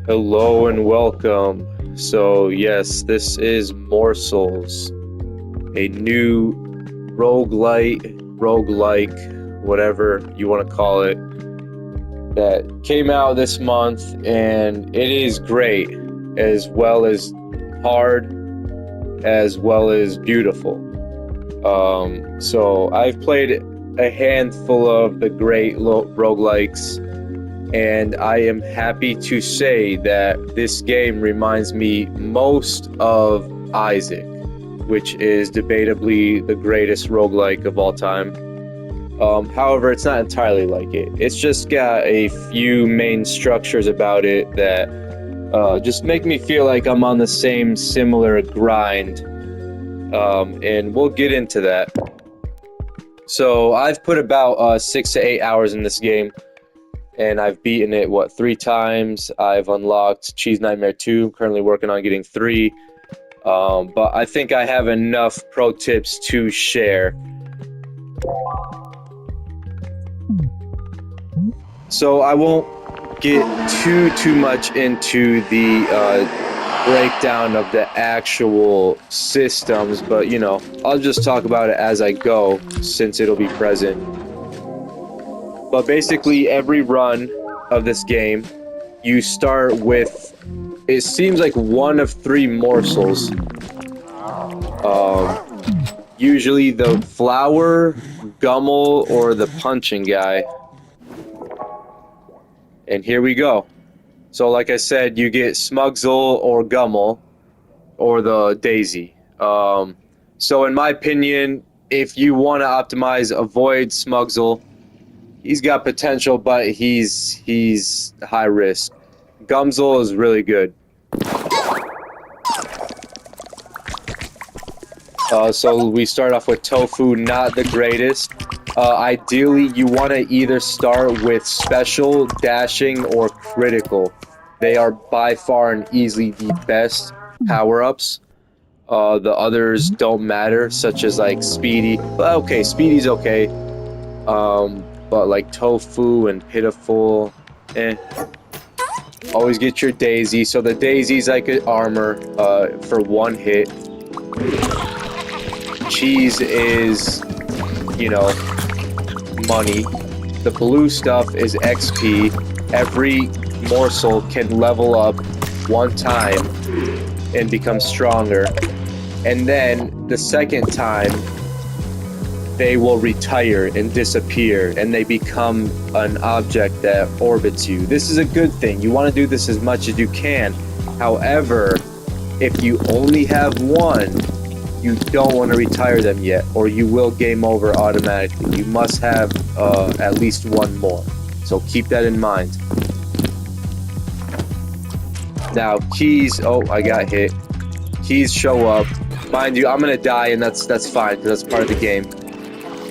Hello and welcome. So, yes, this is Morsels, a new roguelike, whatever you want to call it, that came out this month, and it is great, as well as hard, as well as beautiful. So, I've played a handful of the great roguelikes, and I am happy to say that this game reminds me most of Isaac, which is debatably the greatest roguelike of all time. However, it's not entirely like it. It's just got a few main structures about it that just make me feel like I'm on the same similar grind, and we'll get into that. So I've put about 6 to 8 hours in this game. And I've beaten it, 3 times. I've unlocked Cheese Nightmare 2, currently working on getting 3. But I think I have enough pro tips to share. So I won't get too much into the breakdown of the actual systems, but I'll just talk about it as I go, since it'll be present. But basically, every run of this game, you start with, it seems like one of 3 morsels. Usually the flower, gummel, or the punching guy. And here we go. So like I said, you get Smugsle or gummel, or the daisy. So in my opinion, if you want to optimize, avoid Smugsle. He's got potential, but he's high risk. Gumsel is really good. So we start off with tofu, not the greatest. Ideally, you want to either start with special, dashing, or critical. They are by far and easily the best power-ups. The others don't matter, such as like speedy. Well, okay, speedy's okay. But like tofu and pitiful, Always get your daisy. So the daisy's like an armor for 1 hit. Cheese is, money. The blue stuff is XP. Every morsel can level up 1 time and become stronger. And then the second time, they will retire and disappear, and they become an object that orbits you. This is a good thing. You want to do this as much as you can. However, if you only have 1, you don't want to retire them yet, or you will game over automatically. You must have at least 1 more. So keep that in mind. Now, keys... Oh, I got hit. Keys show up. Mind you, I'm going to die, and that's fine, because that's part of the game.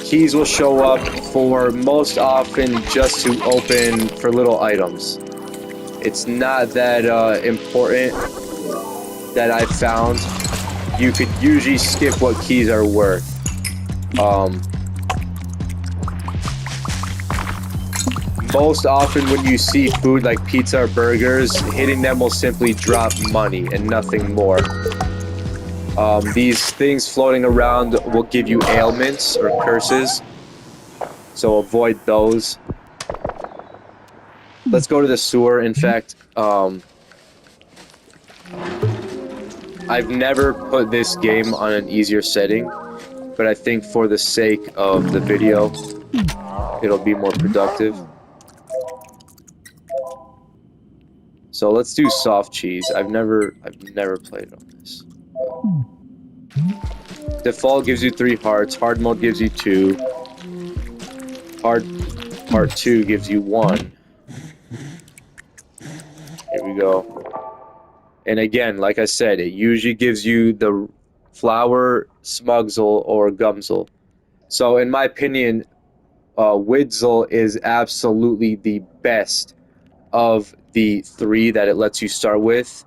Keys will show up for most often just to open for little items. It's not that important that I've found. You could usually skip what keys are worth. Most often when you see food like pizza or burgers, hitting them will simply drop money and nothing more. These things floating around will give you ailments or curses, so avoid those. Let's go to the sewer. In fact, I've never put this game on an easier setting, but I think for the sake of the video, it'll be more productive. So let's do soft cheese. I've never played on this. Default gives you 3 hearts. Hard mode gives you 2. Hard part 2 gives you 1. Here we go. And again, like I said, it usually gives you the flower, smugsle, or gumsel. So in my opinion, Widsel is absolutely the best of the 3 that it lets you start with.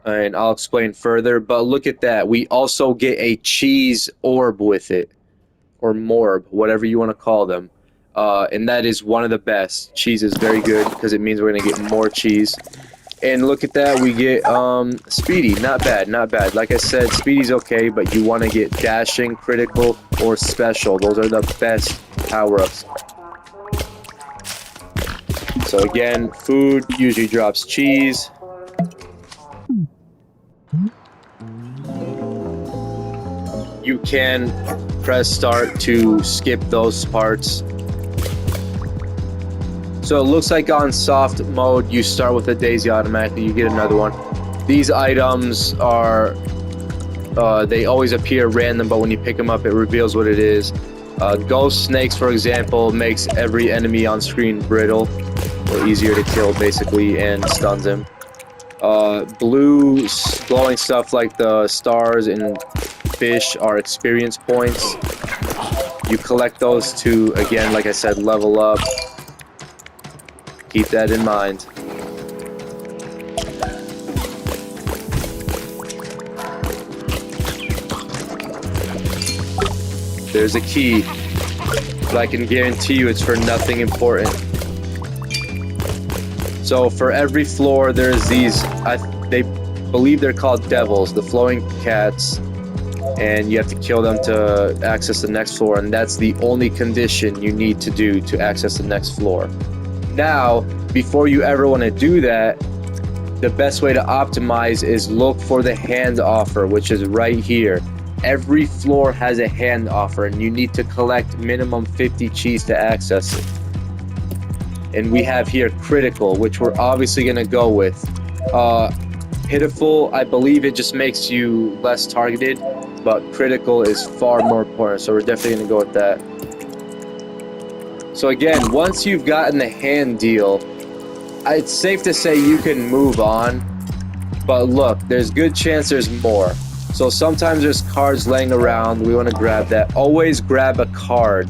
And I'll explain further, but look at that. We also get a cheese orb with it, or morb, whatever you want to call them. And that is one of the best. Cheese is very good because it means we're going to get more cheese. And look at that, we get Speedy. Not bad, not bad. Like I said, Speedy's okay, but you want to get Dashing, Critical, or Special. Those are the best power-ups. So again, food usually drops cheese. You can press start to skip those parts. So it looks like on soft mode, you start with a daisy automatically, you get another one. These items are, they always appear random, but when you pick them up, it reveals what it is. Ghost snakes, for example, makes every enemy on screen brittle, or easier to kill, basically, and stuns him. Blue glowing stuff like the stars and fish are experience points. You collect those to, again, like I said, level up. Keep that in mind. There's a key, but I can guarantee you it's for nothing important. So for every floor, there's these, they believe they're called devils, the flowing cats, and you have to kill them to access the next floor, and that's the only condition you need to do to access the next floor. Now, before you ever want to do that, the best way to optimize is look for the hand offer, which is right here. Every floor has a hand offer, and you need to collect minimum 50 cheese to access it. And we have here critical, which we're obviously going to go with. Pitiful, I believe it just makes you less targeted, but critical is far more important, so we're definitely going to go with that. So again, once you've gotten the hand deal, it's safe to say you can move on, but look, there's good chance there's more. So sometimes there's cards laying around, we want to grab that. Always grab a card.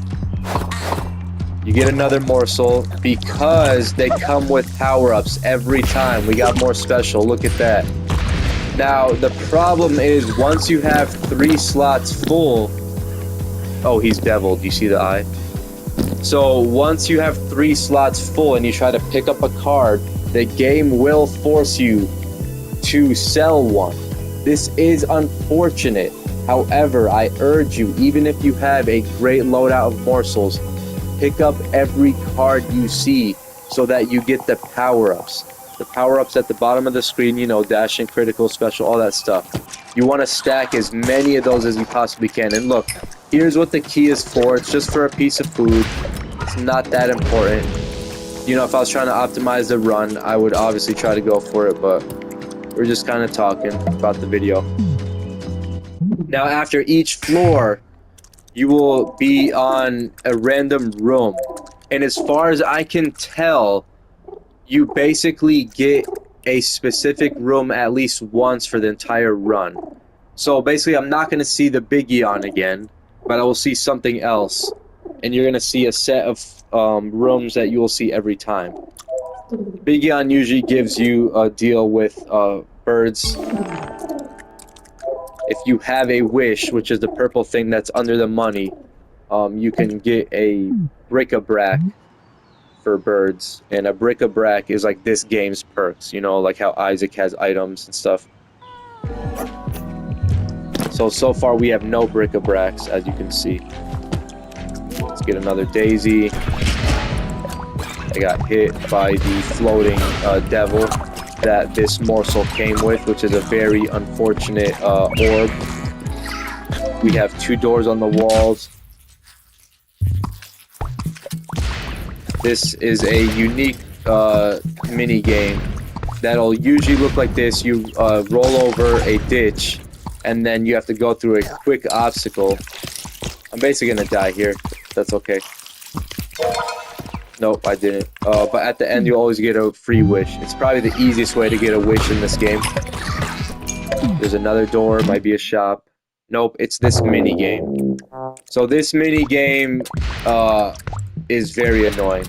You get another morsel because they come with power-ups every time. We got more special, look at that. Now, the problem is once you have 3 slots full, oh, he's deviled, you see the eye? So once you have 3 slots full and you try to pick up a card, the game will force you to sell one. This is unfortunate. However, I urge you, even if you have a great loadout of morsels, pick up every card you see so that you get the power-ups. The power-ups at the bottom of the screen, you know, dashing, critical, special, all that stuff. You want to stack as many of those as you possibly can. And look, here's what the key is for. It's just for a piece of food. It's not that important. You know, if I was trying to optimize the run, I would obviously try to go for it, but we're just kind of talking about the video. Now, after each floor, you will be on a random room. And as far as I can tell, you basically get a specific room at least once for the entire run. So basically, I'm not going to see the Big Eon again, but I will see something else. And you're going to see a set of rooms that you will see every time. Big Eon usually gives you a deal with birds. If you have a wish, which is the purple thing that's under the money, you can get a bric-a-brac for birds. And a bric-a-brac is like this game's perks, you know, like how Isaac has items and stuff. So far we have no bric-a-bracs, as you can see. Let's get another daisy. I got hit by the floating devil that this morsel came with, which is a very unfortunate orb. We have 2 doors on the walls. This is a unique mini game that'll usually look like this. You roll over a ditch, and then you have to go through a quick obstacle. I'm basically gonna die here. That's okay. Nope, I didn't. But at the end, you always get a free wish. It's probably the easiest way to get a wish in this game. There's another door, might be a shop. Nope, it's this mini game. So this mini game is very annoying.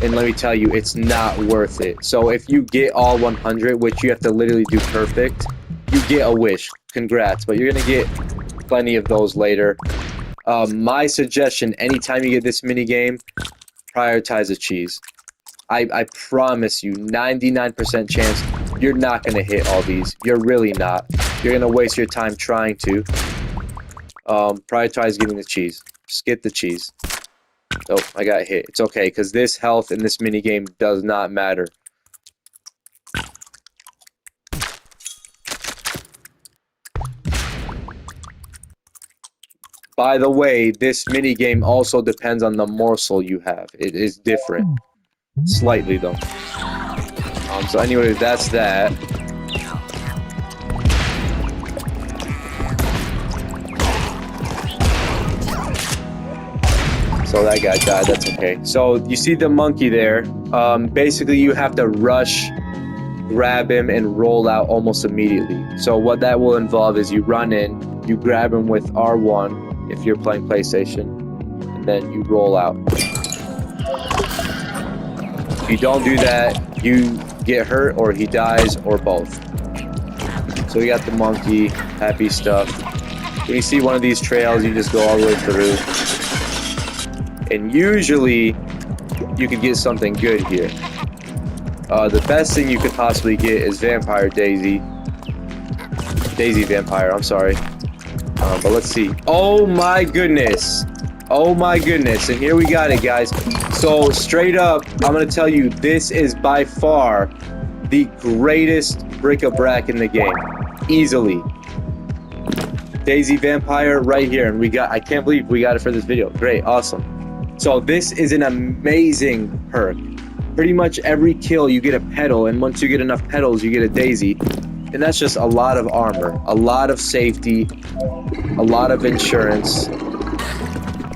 And let me tell you, it's not worth it. So if you get all 100, which you have to literally do perfect, you get a wish. Congrats, but you're gonna get plenty of those later. My suggestion, anytime you get this mini game, prioritize the cheese. I promise you, 99% chance you're not going to hit all these. You're really not. You're going to waste your time trying to. Prioritize getting the cheese. Just get the cheese. Oh, I got hit. It's okay, because this health in this minigame does not matter. By the way, this minigame also depends on the morsel you have. It is different. Slightly, though. So anyway, that's that. So that guy died, that's okay. So you see the monkey there. Basically, you have to rush, grab him, and roll out almost immediately. So what that will involve is you run in, you grab him with R1 if you're playing PlayStation, and then you roll out. If you don't do that, you get hurt or he dies or both. So we got the monkey, happy stuff. When you see one of these trails, you just go all the way through. And usually, you could get something good here. The best thing you could possibly get is Vampire Daisy. Daisy Vampire, I'm sorry. But let's see. Oh my goodness. Oh my goodness. And here we got it, guys. So, straight up, I'm going to tell you, this is by far the greatest bric-a-brac in the game. Easily. Daisy Vampire right here. And we got, I can't believe we got it for this video. Great, awesome. So this is an amazing perk. Pretty much every kill you get a petal, and once you get enough petals you get a daisy. And that's just a lot of armor, a lot of safety, a lot of insurance.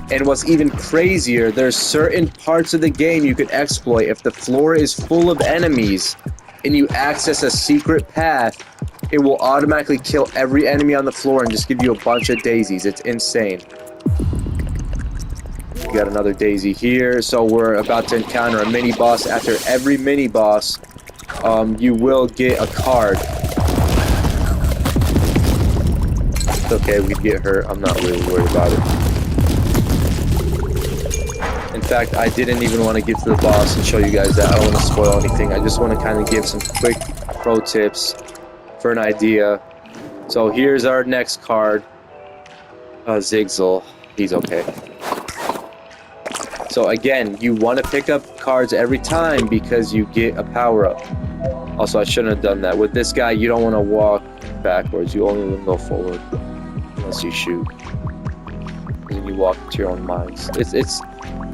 And what's even crazier, there's certain parts of the game you could exploit. If the floor is full of enemies and you access a secret path, it will automatically kill every enemy on the floor and just give you a bunch of daisies. It's insane. We got another daisy here, so we're about to encounter a mini boss. After every mini boss, you will get a card. It's okay, we get hurt. I'm not really worried about it. In fact, I didn't even want to get to the boss and show you guys that. I don't want to spoil anything. I just want to kind of give some quick pro tips for an idea. So here's our next card. Zigzal. He's okay. So again, you want to pick up cards every time because you get a power-up. Also, I shouldn't have done that. With this guy, you don't want to walk backwards. You only want to go forward. Unless you shoot. And you walk to your own mines.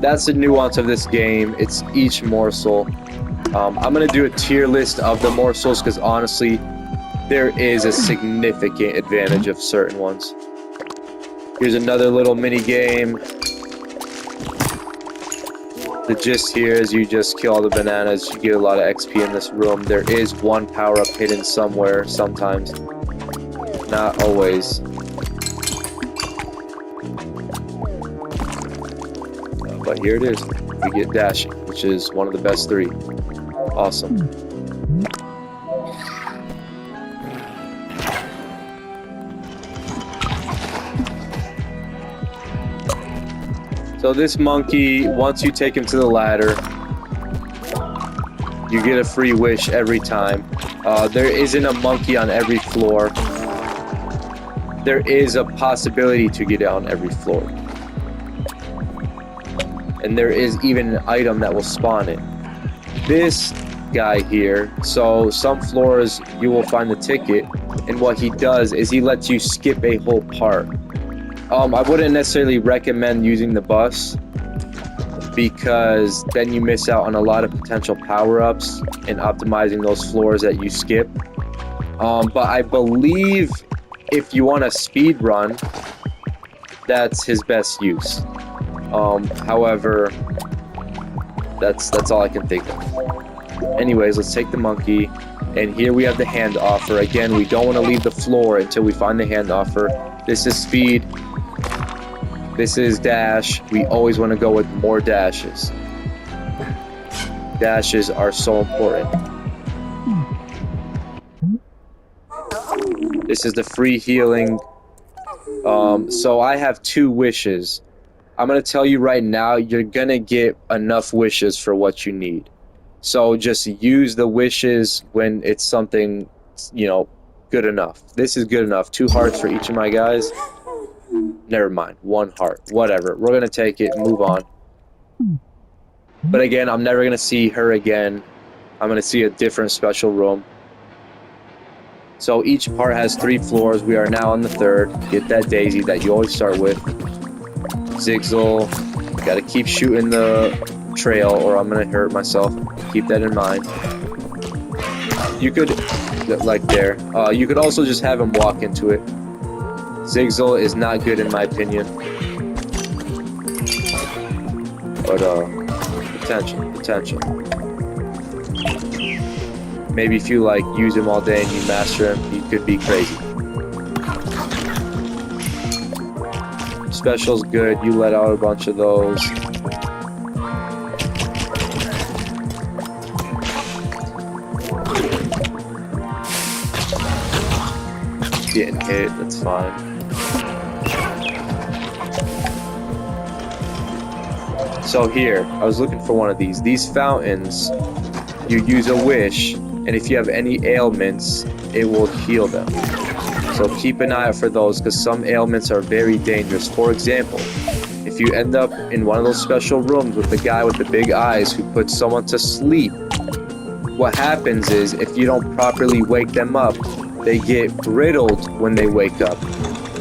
That's the nuance of this game. It's each morsel. I'm going to do a tier list of the morsels because honestly, there is a significant advantage of certain ones. Here's another little mini game. The gist here is you just kill all the bananas, you get a lot of XP in this room. There is one power-up hidden somewhere, sometimes. Not always. But here it is. We get dashing, which is one of the best three. Awesome. So this monkey, once you take him to the ladder, you get a free wish every time. There isn't a monkey on every floor. There is a possibility to get it on every floor. And there is even an item that will spawn it. This guy here, so some floors you will find the ticket, and what he does is he lets you skip a whole part. I wouldn't necessarily recommend using the bus because then you miss out on a lot of potential power-ups and optimizing those floors that you skip. But I believe if you want a speed run, that's his best use. However, that's all I can think of. Anyways, let's take the monkey, and here we have the hand offer. Again, we don't want to leave the floor until we find the hand offer. This is speed. This is dash. We always want to go with more dashes. Dashes are so important. This is the free healing. So I have 2 wishes. I'm going to tell you right now, you're going to get enough wishes for what you need. So just use the wishes when it's something, you know, good enough. This is good enough. 2 hearts for each of my guys. Never mind. 1 heart. Whatever. We're gonna take it. Move on. But again, I'm never gonna see her again. I'm gonna see a different special room. So each part has 3 floors. We are now on the 3rd. Get that daisy that you always start with. Zigzal. Gotta keep shooting the trail or I'm gonna hurt myself. Keep that in mind. You could, like there, you could also just have him walk into it. Zigzal is not good in my opinion. But, potential. Maybe if you, like, use him all day and you master him, he could be crazy. Special's good, you let out a bunch of those. Getting hit, that's fine. So here, I was looking for one of these. These fountains, you use a wish, and if you have any ailments, it will heal them. So keep an eye out for those, because some ailments are very dangerous. For example, if you end up in one of those special rooms with the guy with the big eyes who puts someone to sleep, what happens is, if you don't properly wake them up, they get brittled when they wake up.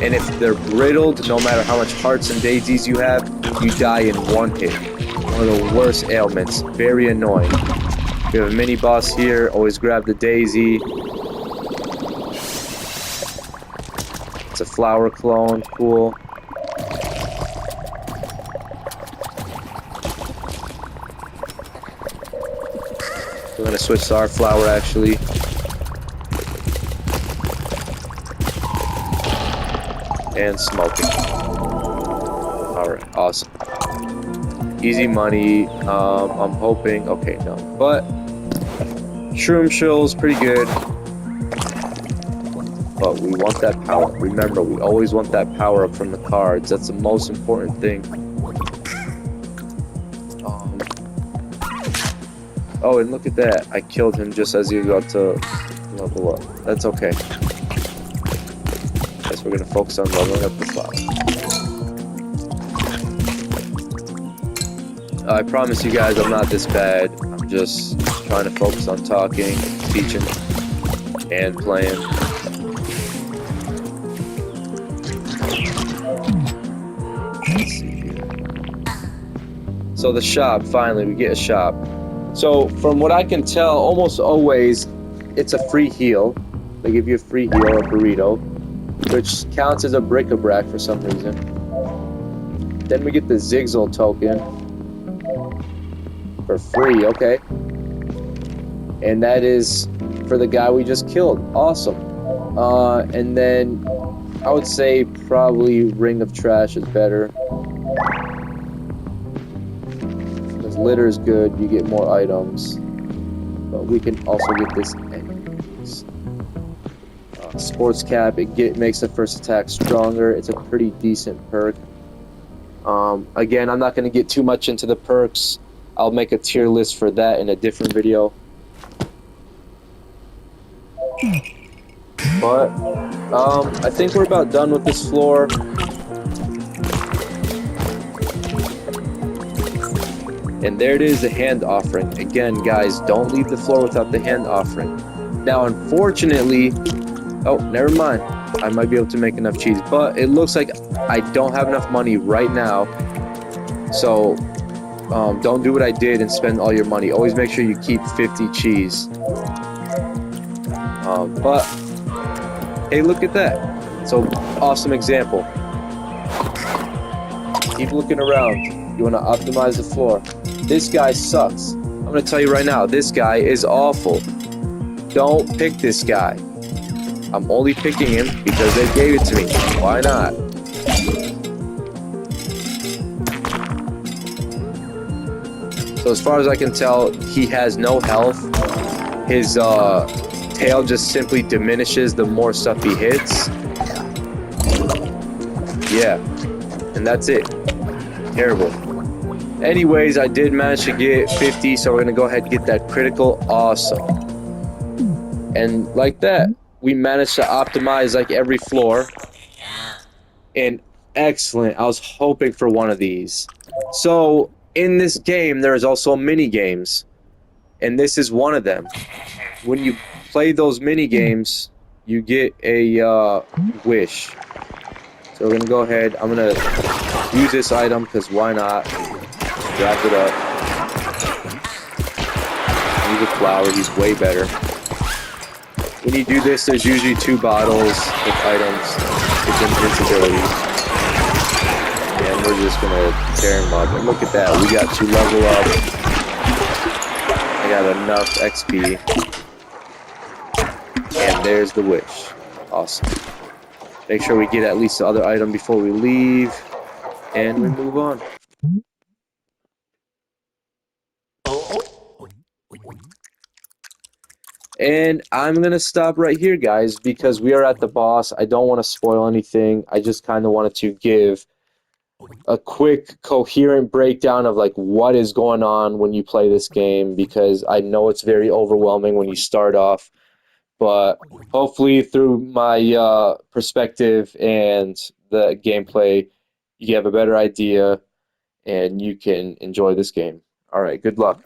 And if they're brittled, no matter how much hearts and daisies you have, you die in 1 hit. One of the worst ailments. Very annoying. We have a mini boss here. Always grab the daisy. It's a flower clone. Cool. We're gonna switch to our flower actually. And smoking. Alright, awesome. Easy money. I'm hoping. Okay, no. But Shroom Shill's pretty good. But we want that power. Remember, we always want that power up from the cards. That's the most important thing. Oh, and look at that. I killed him just as he got to level up. That's okay. We're going to focus on leveling up the flower. I promise you guys I'm not this bad. I'm just trying to focus on talking, teaching, and playing. Let's see here. So the shop, finally, we get a shop. So from what I can tell, almost always it's a free heal. They give you a free heal or burrito, which counts as a bric-a-brac for some reason. Then we get the Zigzal token for free, okay. And that is for the guy we just killed. Awesome. And then I would say probably Ring of Trash is better. Because litter is good, you get more items. But we can also get this anyways. Sports Cap, it makes the first attack stronger. It's a pretty decent perk. Again, I'm not going to get too much into the perks. I'll make a tier list for that in a different video. But I think we're about done with this floor. And there it is, the hand offering. Again, guys, don't leave the floor without the hand offering. Now, unfortunately, oh, never mind. I might be able to make enough cheese, but it looks like I don't have enough money right now. So, don't do what I did and spend all your money. Always make sure you keep 50 cheese. But, hey, look at that. So, awesome example. Keep looking around. You want to optimize the floor. This guy sucks. I'm going to tell you right now, this guy is awful. Don't pick this guy. I'm only picking him because they gave it to me. Why not? So as far as I can tell, he has no health. His tail just simply diminishes the more stuff he hits. Yeah. And that's it. Terrible. Anyways, I did manage to get 50, so we're gonna go ahead and get that critical. Awesome. And like that, we managed to optimize like every floor. And excellent. I was hoping for one of these. So in this game, there is also mini games, and this is one of them. When you play those mini games, you get a wish. So we're gonna go ahead. I'm gonna use this item because why not? Wrap it up. Use a flower. He's way better. When you do this, there's usually 2 bottles with items with invincibility. And we're just gonna tear him up. And look at that, we got to level up. I got enough XP. And there's the wish. Awesome. Make sure we get at least the other item before we leave. And we move on. And I'm going to stop right here, guys, because we are at the boss. I don't want to spoil anything. I just kind of wanted to give a quick, coherent breakdown of like what is going on when you play this game, because I know it's very overwhelming when you start off. But hopefully through my perspective and the gameplay, you have a better idea and you can enjoy this game. All right, good luck.